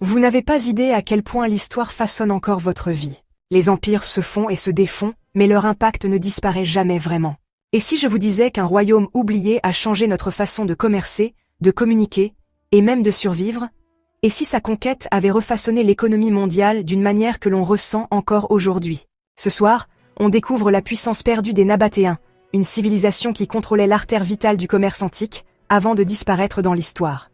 Vous n'avez pas idée à quel point l'histoire façonne encore votre vie. Les empires se font et se défont, mais leur impact ne disparaît jamais vraiment. Et si je vous disais qu'un royaume oublié a changé notre façon de commercer, de communiquer, et même de survivre? Et si sa conquête avait refaçonné l'économie mondiale d'une manière que l'on ressent encore aujourd'hui? Ce soir, on découvre la puissance perdue des Nabatéens, une civilisation qui contrôlait l'artère vitale du commerce antique, avant de disparaître dans l'histoire.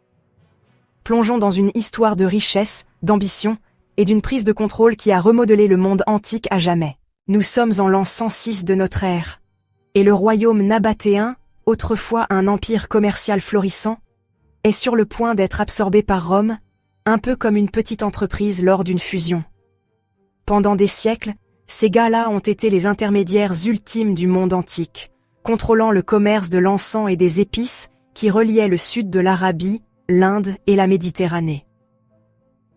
Plongeons dans une histoire de richesse, d'ambition, et d'une prise de contrôle qui a remodelé le monde antique à jamais. Nous sommes en l'an 106 de notre ère. Et le royaume nabatéen, autrefois un empire commercial florissant, est sur le point d'être absorbé par Rome, un peu comme une petite entreprise lors d'une fusion. Pendant des siècles, ces gars-là ont été les intermédiaires ultimes du monde antique, contrôlant le commerce de l'encens et des épices qui reliaient le sud de l'Arabie, l'Inde et la Méditerranée.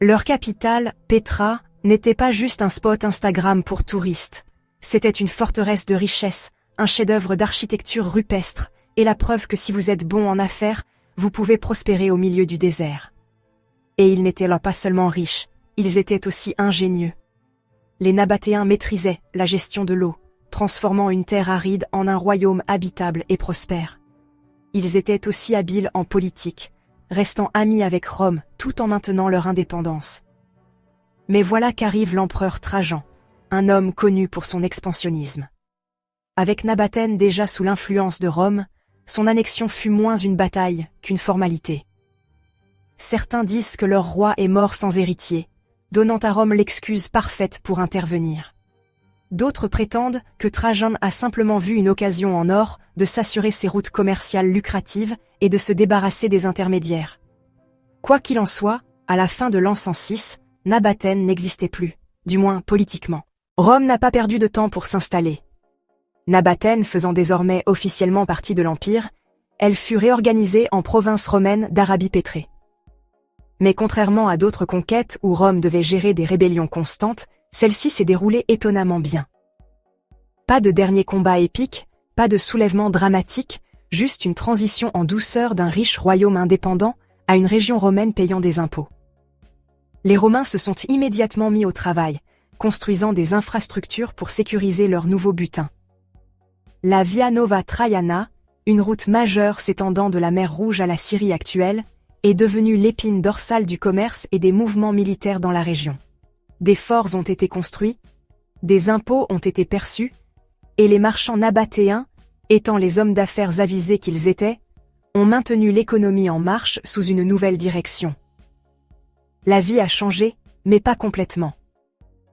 Leur capitale, Pétra, n'était pas juste un spot Instagram pour touristes. C'était une forteresse de richesse, un chef-d'œuvre d'architecture rupestre, et la preuve que si vous êtes bon en affaires, vous pouvez prospérer au milieu du désert. Et ils n'étaient là pas seulement riches, ils étaient aussi ingénieux. Les Nabatéens maîtrisaient la gestion de l'eau, transformant une terre aride en un royaume habitable et prospère. Ils étaient aussi habiles en politique, restant amis avec Rome tout en maintenant leur indépendance. Mais voilà qu'arrive l'empereur Trajan, un homme connu pour son expansionnisme. Avec Nabatène déjà sous l'influence de Rome, son annexion fut moins une bataille qu'une formalité. Certains disent que leur roi est mort sans héritier, donnant à Rome l'excuse parfaite pour intervenir. D'autres prétendent que Trajan a simplement vu une occasion en or de s'assurer ses routes commerciales lucratives et de se débarrasser des intermédiaires. Quoi qu'il en soit, à la fin de l'an 106, Nabatène n'existait plus, du moins politiquement. Rome n'a pas perdu de temps pour s'installer. Nabatène faisant désormais officiellement partie de l'Empire, elle fut réorganisée en province romaine d'Arabie pétrée. Mais contrairement à d'autres conquêtes où Rome devait gérer des rébellions constantes, celle-ci s'est déroulée étonnamment bien. Pas de dernier combat épique, pas de soulèvement dramatique, juste une transition en douceur d'un riche royaume indépendant à une région romaine payant des impôts. Les Romains se sont immédiatement mis au travail, construisant des infrastructures pour sécuriser leur nouveau butin. La Via Nova Traiana, une route majeure s'étendant de la mer Rouge à la Syrie actuelle, est devenue l'épine dorsale du commerce et des mouvements militaires dans la région. Des forts ont été construits, des impôts ont été perçus, et les marchands nabatéens, étant les hommes d'affaires avisés qu'ils étaient, ont maintenu l'économie en marche sous une nouvelle direction. La vie a changé, mais pas complètement.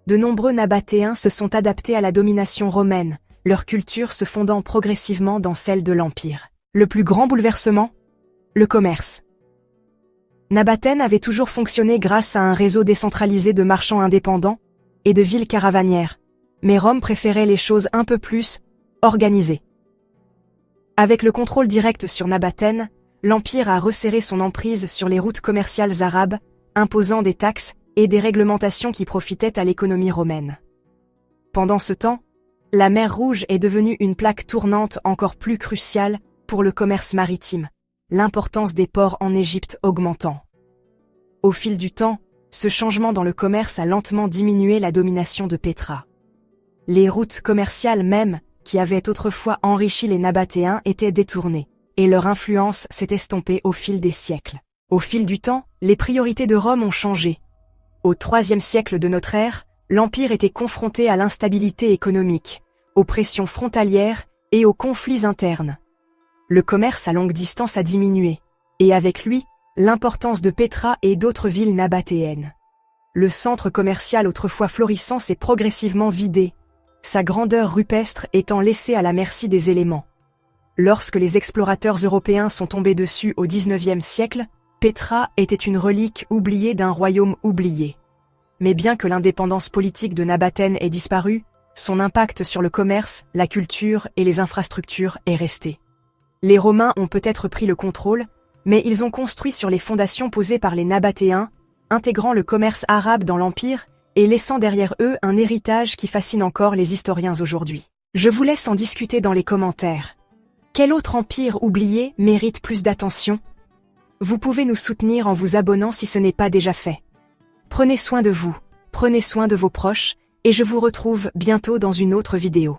De nombreux Nabatéens se sont adaptés à la domination romaine, leur culture se fondant progressivement dans celle de l'Empire. Le plus grand bouleversement? Le commerce. Nabatène avait toujours fonctionné grâce à un réseau décentralisé de marchands indépendants et de villes caravanières, mais Rome préférait les choses un peu plus organisées. Avec le contrôle direct sur Nabatène, l'Empire a resserré son emprise sur les routes commerciales arabes, imposant des taxes et des réglementations qui profitaient à l'économie romaine. Pendant ce temps, la mer Rouge est devenue une plaque tournante encore plus cruciale pour le commerce maritime, l'importance des ports en Égypte augmentant. Au fil du temps, ce changement dans le commerce a lentement diminué la domination de Pétra. Les routes commerciales même, qui avaient autrefois enrichi les Nabatéens, étaient détournées, et leur influence s'est estompée au fil des siècles. Au fil du temps, les priorités de Rome ont changé. Au IIIe siècle de notre ère, l'Empire était confronté à l'instabilité économique, aux pressions frontalières et aux conflits internes. Le commerce à longue distance a diminué, et avec lui, l'importance de Pétra et d'autres villes nabatéennes. Le centre commercial autrefois florissant s'est progressivement vidé, sa grandeur rupestre étant laissée à la merci des éléments. Lorsque les explorateurs européens sont tombés dessus au XIXe siècle, Pétra était une relique oubliée d'un royaume oublié. Mais bien que l'indépendance politique de Nabatène ait disparu, son impact sur le commerce, la culture et les infrastructures est resté. Les Romains ont peut-être pris le contrôle, mais ils ont construit sur les fondations posées par les Nabatéens, intégrant le commerce arabe dans l'Empire et laissant derrière eux un héritage qui fascine encore les historiens aujourd'hui. Je vous laisse en discuter dans les commentaires. Quel autre empire oublié mérite plus d'attention? Vous pouvez nous soutenir en vous abonnant si ce n'est pas déjà fait. Prenez soin de vous, prenez soin de vos proches, et je vous retrouve bientôt dans une autre vidéo.